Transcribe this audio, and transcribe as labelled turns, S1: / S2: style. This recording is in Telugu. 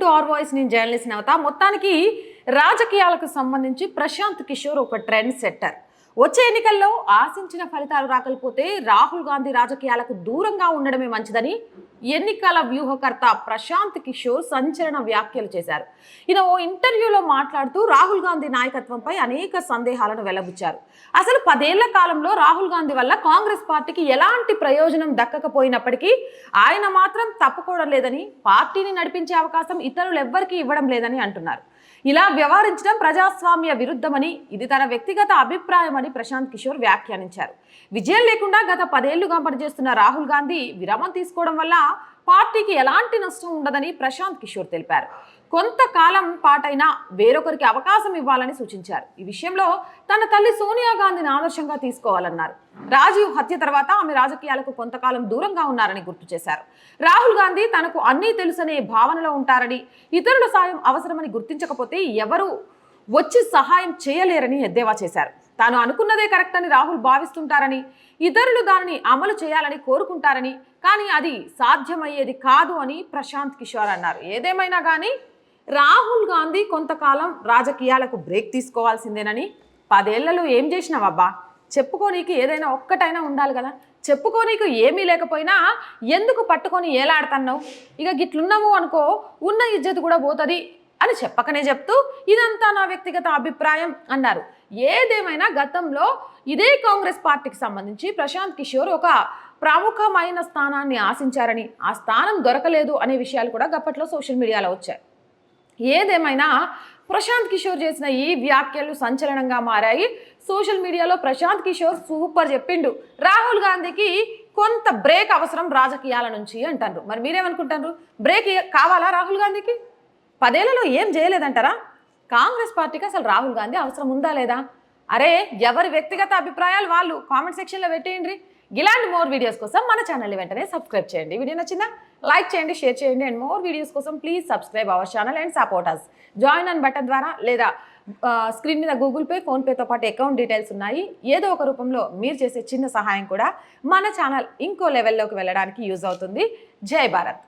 S1: To our voice. నేను జర్నలిస్ట్ నవత. మొత్తానికి రాజకీయాలకు సంబంధించి ప్రశాంత్ కిషోర్ ఒక ట్రెండ్ సెట్టర్. వచ్చే ఎన్నికల్లో ఆశించిన ఫలితాలు రాకపోతే రాహుల్ గాంధీ రాజకీయాలకు దూరంగా ఉండడమే మంచిదని ఎన్నికల వ్యూహకర్త ప్రశాంత్ కిషోర్ సంచలన వ్యాఖ్యలు చేశారు. ఈయన ఓ ఇంటర్వ్యూలో మాట్లాడుతూ రాహుల్ గాంధీ నాయకత్వంపై అనేక సందేహాలను వెల్లబుచ్చారు. అసలు 10 ఏళ్ల కాలంలో రాహుల్ గాంధీ వల్ల కాంగ్రెస్ పార్టీకి ఎలాంటి ప్రయోజనం దక్కకపోయినప్పటికీ ఆయన మాత్రం తప్పుకోవడం లేదని, పార్టీని నడిపించే అవకాశం ఇతరులు ఎవ్వరికీ ఇవ్వడం లేదని అంటున్నారు. ఇలా వ్యవహరించడం ప్రజాస్వామ్య విరుద్ధమని, ఇది తన వ్యక్తిగత అభిప్రాయమని ప్రశాంత్ కిషోర్ వ్యాఖ్యానించారు. విజయం లేకుండా గత 10 ఏళ్లుగా పనిచేస్తున్న రాహుల్ గాంధీ విరామం తీసుకోవడం వల్ల పార్టీకి ఎలాంటి నష్టం ఉండదని ప్రశాంత్ కిషోర్ తెలిపారు. కొంతకాలం పాటైనా వేరొకరికి అవకాశం ఇవ్వాలని సూచించారు. ఈ విషయంలో తన తల్లి సోనియా గాంధీని ఆదర్శంగా తీసుకోవాలన్నారు. రాజీవ్ హత్య తర్వాత ఆమె రాజకీయాలకు కొంతకాలం దూరంగా ఉన్నారని గుర్తు చేశారు. రాహుల్ గాంధీ తనకు అన్నీ తెలుసనే భావనలో ఉంటారని, ఇతరుల సాయం అవసరమని గుర్తించకపోతే ఎవరు వచ్చి సహాయం చేయలేరని ఎద్దేవా చేశారు. తాను అనుకున్నదే కరెక్ట్ అని రాహుల్ భావిస్తుంటారని, ఇతరులు దానిని అమలు చేయాలని కోరుకుంటారని, కానీ అది సాధ్యమయ్యేది కాదు అని ప్రశాంత్ కిషోర్ అన్నారు. ఏదేమైనా కానీ రాహుల్ గాంధీ కొంతకాలం రాజకీయాలకు బ్రేక్ తీసుకోవాల్సిందేనని, 10 ఏళ్లలో ఏం చేసినావబ్బా, చెప్పుకోనీకి ఏదైనా ఒక్కటైనా ఉండాలి కదా, చెప్పుకోనీకు ఏమీ లేకపోయినా ఎందుకు పట్టుకొని ఏలాడుతున్నావు, ఇక గిట్లున్నావు అనుకో ఉన్న ఇజ్జత్ కూడా పోతుంది అని చెప్పకనే చెప్తూ ఇదంతా నా వ్యక్తిగత అభిప్రాయం అన్నారు. ఏదేమైనా గతంలో ఇదే కాంగ్రెస్ పార్టీకి సంబంధించి ప్రశాంత్ కిషోర్ ఒక ప్రముఖమైన స్థానాన్ని ఆశించారని, ఆ స్థానం దొరకలేదు అనే విషయాలు కూడా గప్పట్లో సోషల్ మీడియాలో వచ్చాయి. ఏదేమైనా ప్రశాంత్ కిషోర్ చేసిన ఈ వ్యాఖ్యలు సంచలనంగా మారాయి. సోషల్ మీడియాలో ప్రశాంత్ కిషోర్ సూపర్ చెప్పిండు, రాహుల్ గాంధీకి కొంత బ్రేక్ అవసరం రాజకీయాల నుంచి అంటారు. మరి మీరేమనుకుంటారు? బ్రేక్ కావాలా రాహుల్ గాంధీకి? 10 ఏళ్లలో ఏం చేయలేదంటారా? కాంగ్రెస్ పార్టీకి అసలు రాహుల్ గాంధీ అవసరం ఉందా లేదా? అరే, ఎవరి వ్యక్తిగత అభిప్రాయాలు వాళ్ళు కామెంట్ సెక్షన్లో పెట్టేయండి. ఇలాంటి మోర్ వీడియోస్ కోసం మన ఛానల్ని వెంటనే సబ్స్క్రైబ్ చేయండి. వీడియో నచ్చిందా లైక్ చేయండి, షేర్ చేయండి. అండ్ మోర్ వీడియోస్ కోసం please subscribe our channel and support us. Join అన్ బటన్ ద్వారా లేదా స్క్రీన్ మీద గూగుల్ పే, ఫోన్పేతో పాటు అకౌంట్ డీటెయిల్స్ ఉన్నాయి. ఏదో ఒక రూపంలో మీరు చేసే చిన్న సహాయం కూడా మన ఛానల్ ఇంకో లెవెల్లోకి వెళ్ళడానికి యూజ్ అవుతుంది. జై భారత్.